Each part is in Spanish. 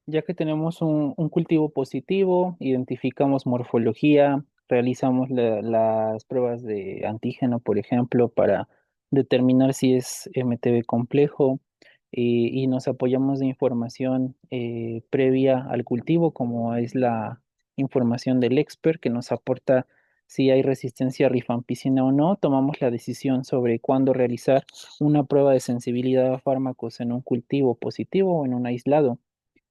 Ya que tenemos un cultivo positivo, identificamos morfología, realizamos las pruebas de antígeno, por ejemplo, para determinar si es MTB complejo y nos apoyamos de información previa al cultivo, como es la información del expert que nos aporta si hay resistencia a rifampicina o no. Tomamos la decisión sobre cuándo realizar una prueba de sensibilidad a fármacos en un cultivo positivo o en un aislado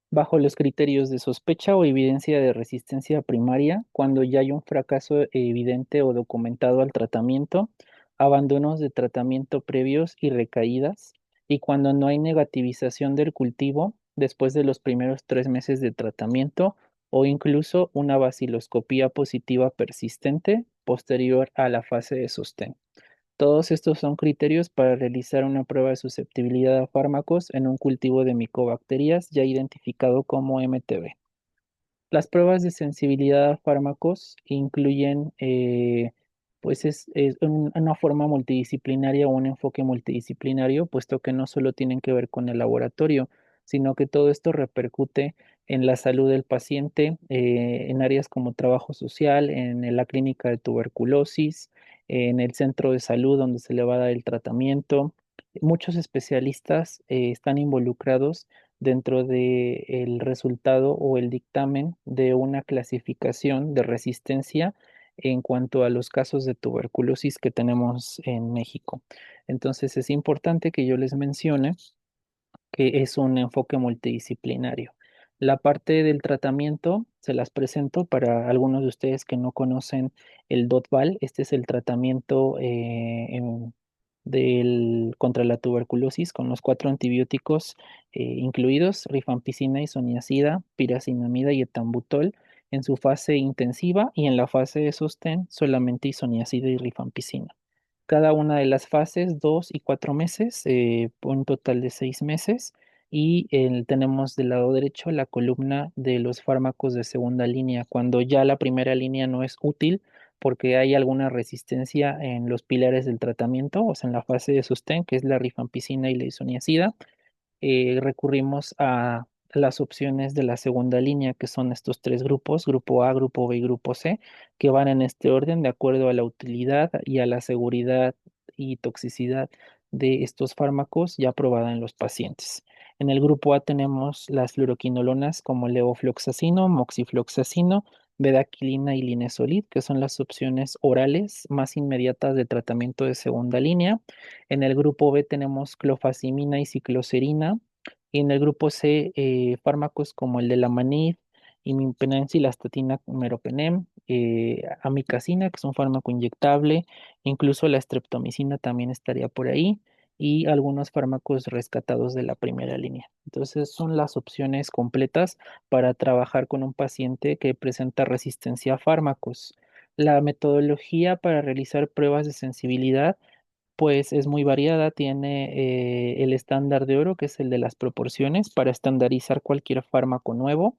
bajo los criterios de sospecha o evidencia de resistencia primaria, cuando ya hay un fracaso evidente o documentado al tratamiento, abandonos de tratamiento previos y recaídas, y cuando no hay negativización del cultivo después de los primeros 3 meses de tratamiento o incluso una baciloscopía positiva persistente posterior a la fase de sostén. Todos estos son criterios para realizar una prueba de susceptibilidad a fármacos en un cultivo de micobacterias ya identificado como MTB. Las pruebas de sensibilidad a fármacos incluyen, pues una forma multidisciplinaria o un enfoque multidisciplinario, puesto que no solo tienen que ver con el laboratorio, sino que todo esto repercute en la salud del paciente, en áreas como trabajo social, en la clínica de tuberculosis, en el centro de salud donde se le va a dar el tratamiento. Muchos especialistas están involucrados dentro del resultado o el dictamen de una clasificación de resistencia en cuanto a los casos de tuberculosis que tenemos en México. Entonces es importante que yo les mencione que es un enfoque multidisciplinario. La parte del tratamiento se las presento para algunos de ustedes que no conocen el DOTVAL. Este es el tratamiento contra la tuberculosis con los 4 antibióticos incluidos, rifampicina, isoniazida, piracinamida y etambutol en su fase intensiva y en la fase de sostén solamente isoniazida y rifampicina. Cada una de las fases, 2 y 4 meses, un total de 6 meses. Y tenemos del lado derecho la columna de los fármacos de segunda línea, cuando ya la primera línea no es útil porque hay alguna resistencia en los pilares del tratamiento, o sea, en la fase de sostén, que es la rifampicina y la isoniazida. Recurrimos a las opciones de la segunda línea, que son estos 3 grupos, grupo A, grupo B y grupo C, que van en este orden de acuerdo a la utilidad y a la seguridad y toxicidad de estos fármacos ya probada en los pacientes. En el grupo A tenemos las fluoroquinolonas como levofloxacino, moxifloxacino, bedaquilina y linezolid, que son las opciones orales más inmediatas de tratamiento de segunda línea. En el grupo B tenemos clofazimina y cicloserina. Y en el grupo C, fármacos como el de la manid, imipenem, cilastatina, meropenem, amicacina, que es un fármaco inyectable, incluso la streptomicina también estaría por ahí, y algunos fármacos rescatados de la primera línea. Entonces, son las opciones completas para trabajar con un paciente que presenta resistencia a fármacos. La metodología para realizar pruebas de sensibilidad pues es muy variada, tiene el estándar de oro, que es el de las proporciones, para estandarizar cualquier fármaco nuevo,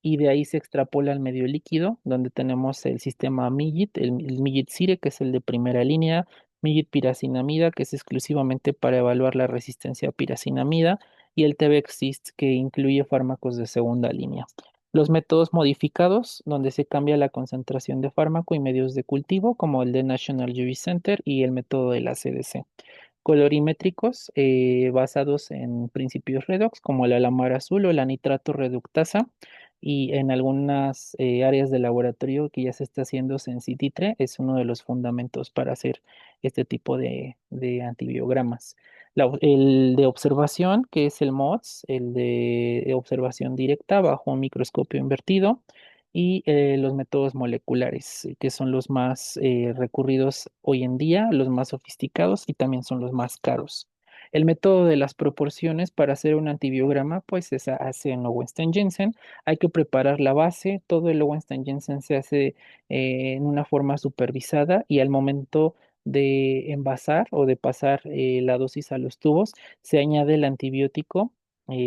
y de ahí se extrapola al medio líquido, donde tenemos el sistema MIGIT, el MIGIT-CIRE, que es el de primera línea, MIGIT-piracinamida, que es exclusivamente para evaluar la resistencia a piracinamida, y el TBEXIST, que incluye fármacos de segunda línea. Los métodos modificados, donde se cambia la concentración de fármaco y medios de cultivo, como el de National UV Center y el método de la CDC. Colorimétricos basados en principios redox, como la alamar azul o la nitrato reductasa, y en algunas áreas de laboratorio que ya se está haciendo sensititre, es uno de los fundamentos para hacer este tipo de antibiogramas. El de observación, que es el MODS, el de observación directa bajo un microscopio invertido, y los métodos moleculares, que son los más recurridos hoy en día, los más sofisticados y también son los más caros. El método de las proporciones para hacer un antibiograma, pues se hace en Lowenstein-Jensen. Hay que preparar la base, todo el Lowenstein-Jensen se hace en una forma supervisada y al momento de envasar o de pasar la dosis a los tubos, se añade el antibiótico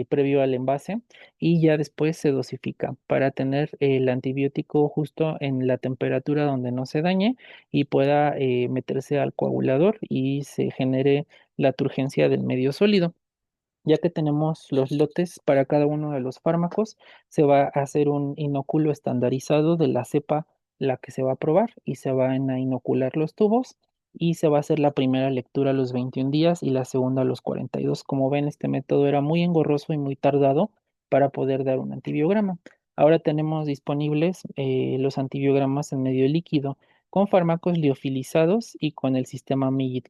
previo al envase y ya después se dosifica para tener el antibiótico justo en la temperatura donde no se dañe y pueda meterse al coagulador y se genere la turgencia del medio sólido. Ya que tenemos los lotes para cada uno de los fármacos, se va a hacer un inóculo estandarizado de la cepa la que se va a probar y se van a inocular los tubos y se va a hacer la primera lectura a los 21 días y la segunda a los 42. Como ven, este método era muy engorroso y muy tardado para poder dar un antibiograma. Ahora tenemos disponibles los antibiogramas en medio líquido con fármacos liofilizados y con el sistema MIGIT,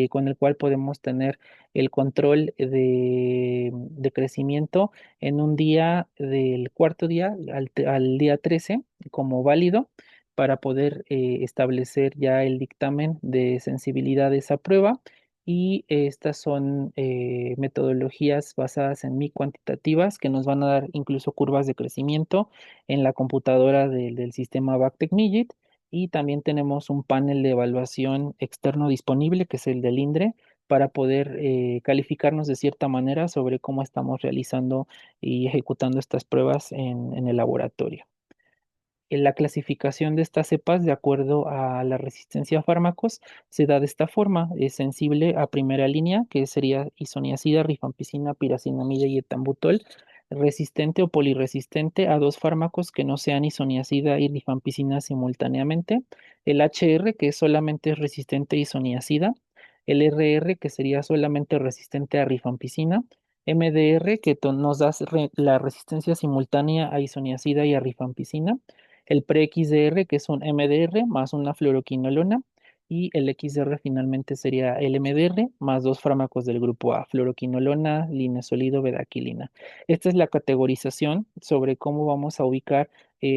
con el cual podemos tener el control de crecimiento en un día del cuarto día al día 13 como válido para poder establecer ya el dictamen de sensibilidad de esa prueba. Y estas son metodologías basadas en mi cuantitativas que nos van a dar incluso curvas de crecimiento en la computadora del sistema BACTEC Midgit. Y también tenemos un panel de evaluación externo disponible, que es el del INDRE, para poder calificarnos de cierta manera sobre cómo estamos realizando y ejecutando estas pruebas en el laboratorio. En la clasificación de estas cepas, de acuerdo a la resistencia a fármacos, se da de esta forma: es sensible a primera línea, que sería isoniazida, rifampicina, piracinamida y etambutol; resistente o poliresistente a dos fármacos que no sean isoniazida y rifampicina simultáneamente; el HR, que solamente es resistente a isoniazida; el RR, que sería solamente resistente a rifampicina; MDR, que nos da la resistencia simultánea a isoniazida y a rifampicina; el pre-XDR, que es un MDR más una fluoroquinolona; y el XDR finalmente sería el MDR más dos fármacos del grupo A, fluoroquinolona, linesolido, bedaquilina. Esta es la categorización sobre cómo vamos a ubicar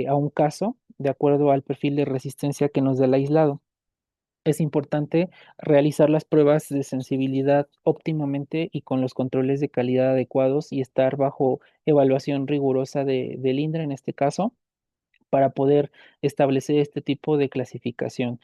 a un caso de acuerdo al perfil de resistencia que nos da el aislado. Es importante realizar las pruebas de sensibilidad óptimamente y con los controles de calidad adecuados y estar bajo evaluación rigurosa del INDRE en este caso para poder establecer este tipo de clasificación.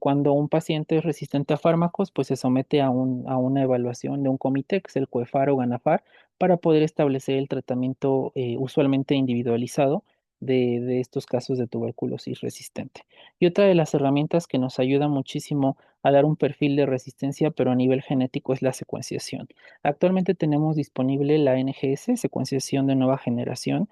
Cuando un paciente es resistente a fármacos, pues se somete a una evaluación de un comité, que es el COEFAR o GANAFAR, para poder establecer el tratamiento usualmente individualizado de estos casos de tuberculosis resistente. Y otra de las herramientas que nos ayuda muchísimo a dar un perfil de resistencia, pero a nivel genético, es la secuenciación. Actualmente tenemos disponible la NGS, secuenciación de nueva generación.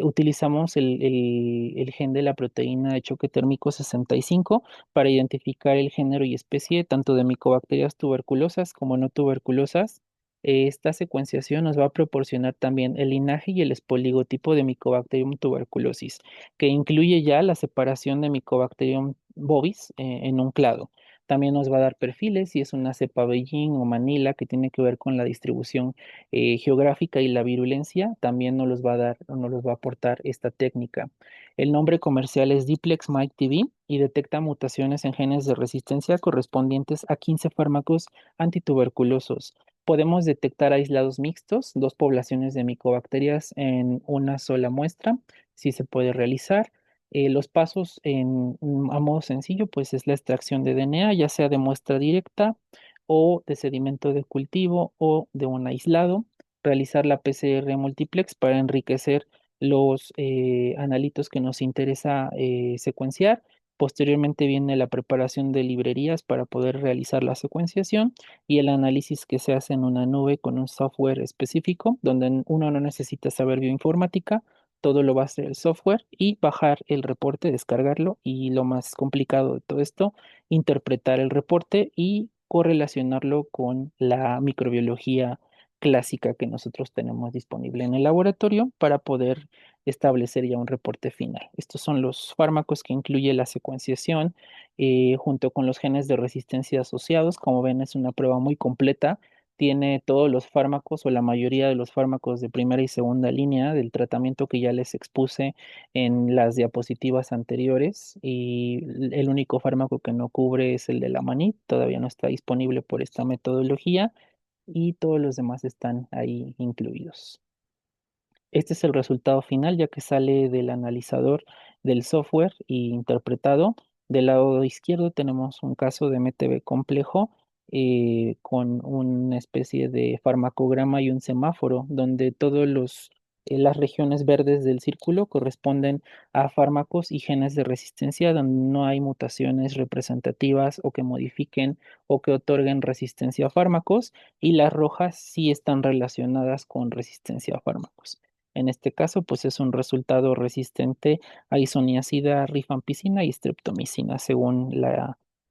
Utilizamos el gen de la proteína de choque térmico 65 para identificar el género y especie tanto de micobacterias tuberculosas como no tuberculosas. Esta secuenciación nos va a proporcionar también el linaje y el espoligotipo de Mycobacterium tuberculosis, que incluye ya la separación de Mycobacterium bovis en un clado. También nos va a dar perfiles si es una cepa Beijing o Manila, que tiene que ver con la distribución geográfica y la virulencia. También nos los va a dar, nos los va a aportar esta técnica. El nombre comercial es Diplex Mite TV y detecta mutaciones en genes de resistencia correspondientes a 15 fármacos antituberculosos. Podemos detectar aislados mixtos, dos poblaciones de micobacterias en una sola muestra, si se puede realizar. Los pasos a modo sencillo, pues es la extracción de DNA, ya sea de muestra directa o de sedimento de cultivo o de un aislado; realizar la PCR multiplex para enriquecer los analitos que nos interesa secuenciar. Posteriormente viene la preparación de librerías para poder realizar la secuenciación y el análisis, que se hace en una nube con un software específico, donde uno no necesita saber bioinformática, todo lo va a hacer el software, y bajar el reporte, descargarlo, y lo más complicado de todo esto, interpretar el reporte y correlacionarlo con la microbiología clásica que nosotros tenemos disponible en el laboratorio para poder establecer ya un reporte final. Estos son los fármacos que incluye la secuenciación junto con los genes de resistencia asociados. Como ven, es una prueba muy completa. Tiene todos los fármacos o la mayoría de los fármacos de primera y segunda línea del tratamiento que ya les expuse en las diapositivas anteriores, y el único fármaco que no cubre es el de la manit, todavía no está disponible por esta metodología, y todos los demás están ahí incluidos. Este es el resultado final, ya que sale del analizador del software y interpretado. Del lado izquierdo tenemos un caso de MTB complejo con una especie de farmacograma y un semáforo, donde todos los Las regiones verdes del círculo corresponden a fármacos y genes de resistencia donde no hay mutaciones representativas o que modifiquen o que otorguen resistencia a fármacos, y las rojas sí están relacionadas con resistencia a fármacos. En este caso, pues es un resultado resistente a isoniazida, rifampicina y streptomicina, según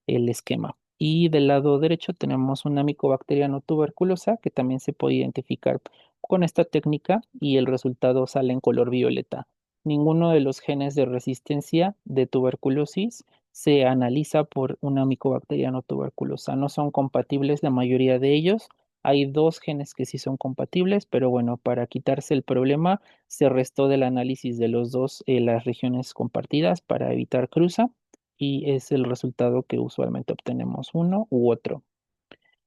el esquema. Y del lado derecho tenemos una micobacteria no tuberculosa que también se puede identificar con esta técnica y el resultado sale en color violeta. Ninguno de los genes de resistencia de tuberculosis se analiza por una micobacteria no tuberculosa. No son compatibles la mayoría de ellos. Hay dos genes que sí son compatibles, pero bueno, para quitarse el problema se restó del análisis de los dos las regiones compartidas para evitar cruza y es el resultado que usualmente obtenemos uno u otro.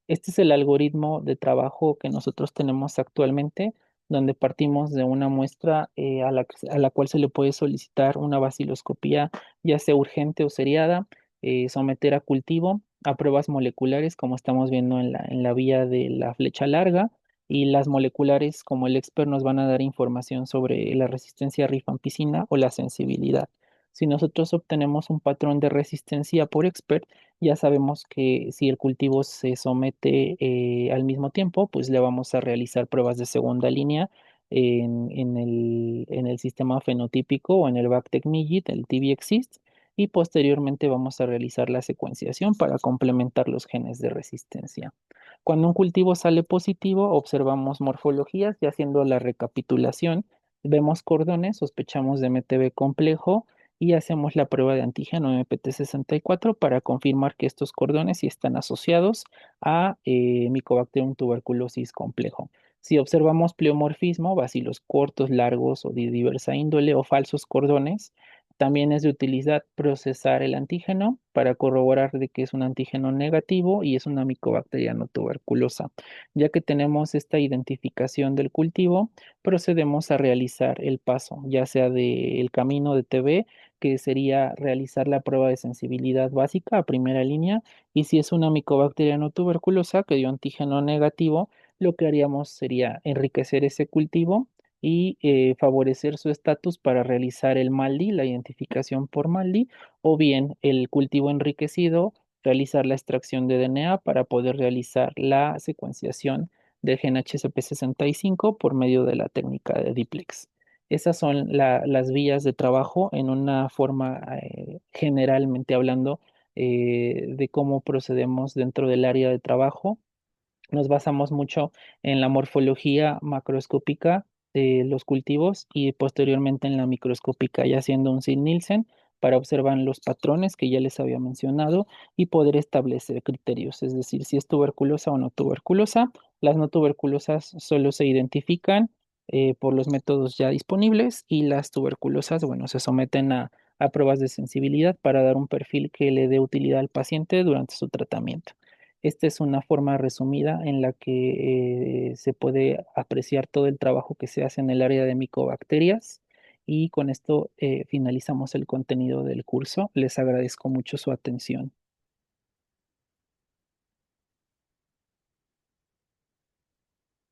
Este es el algoritmo de trabajo que nosotros tenemos actualmente, donde partimos de una muestra a la cual se le puede solicitar una baciloscopía, ya sea urgente o seriada, someter a cultivo, a pruebas moleculares, como estamos viendo en la vía de la flecha larga, y las moleculares, como el expert, nos van a dar información sobre la resistencia a rifampicina o la sensibilidad. Si nosotros obtenemos un patrón de resistencia por expert, ya sabemos que si el cultivo se somete al mismo tiempo, pues le vamos a realizar pruebas de segunda línea en el sistema fenotípico o en el BACTEC-MIGIT, el TB-EXIST, y posteriormente vamos a realizar la secuenciación para complementar los genes de resistencia. Cuando un cultivo sale positivo, observamos morfologías y haciendo la recapitulación, vemos cordones, sospechamos de MTB complejo y hacemos la prueba de antígeno MPT-64 para confirmar que estos cordones sí están asociados a Mycobacterium tuberculosis complejo. Si observamos pleomorfismo, bacilos cortos, largos o de diversa índole o falsos cordones, también es de utilidad procesar el antígeno para corroborar de que es un antígeno negativo y es una micobacteria no tuberculosa. Ya que tenemos esta identificación del cultivo, procedemos a realizar el paso, ya sea del camino de TB, que sería realizar la prueba de sensibilidad básica a primera línea, y si es una micobacteria no tuberculosa que dio antígeno negativo, lo que haríamos sería enriquecer ese cultivo y favorecer su estatus para realizar el MALDI, la identificación por MALDI, o bien el cultivo enriquecido, realizar la extracción de DNA para poder realizar la secuenciación del gen HSP65 por medio de la técnica de diplex. Esas son las vías de trabajo en una forma generalmente hablando de cómo procedemos dentro del área de trabajo. Nos basamos mucho en la morfología macroscópica de los cultivos y posteriormente en la microscópica, ya haciendo un Sid-Nielsen para observar los patrones que ya les había mencionado y poder establecer criterios, es decir, si es tuberculosa o no tuberculosa. Las no tuberculosas solo se identifican por los métodos ya disponibles y las tuberculosas, bueno, se someten a pruebas de sensibilidad para dar un perfil que le dé utilidad al paciente durante su tratamiento. Esta es una forma resumida en la que se puede apreciar todo el trabajo que se hace en el área de micobacterias y con esto finalizamos el contenido del curso. Les agradezco mucho su atención.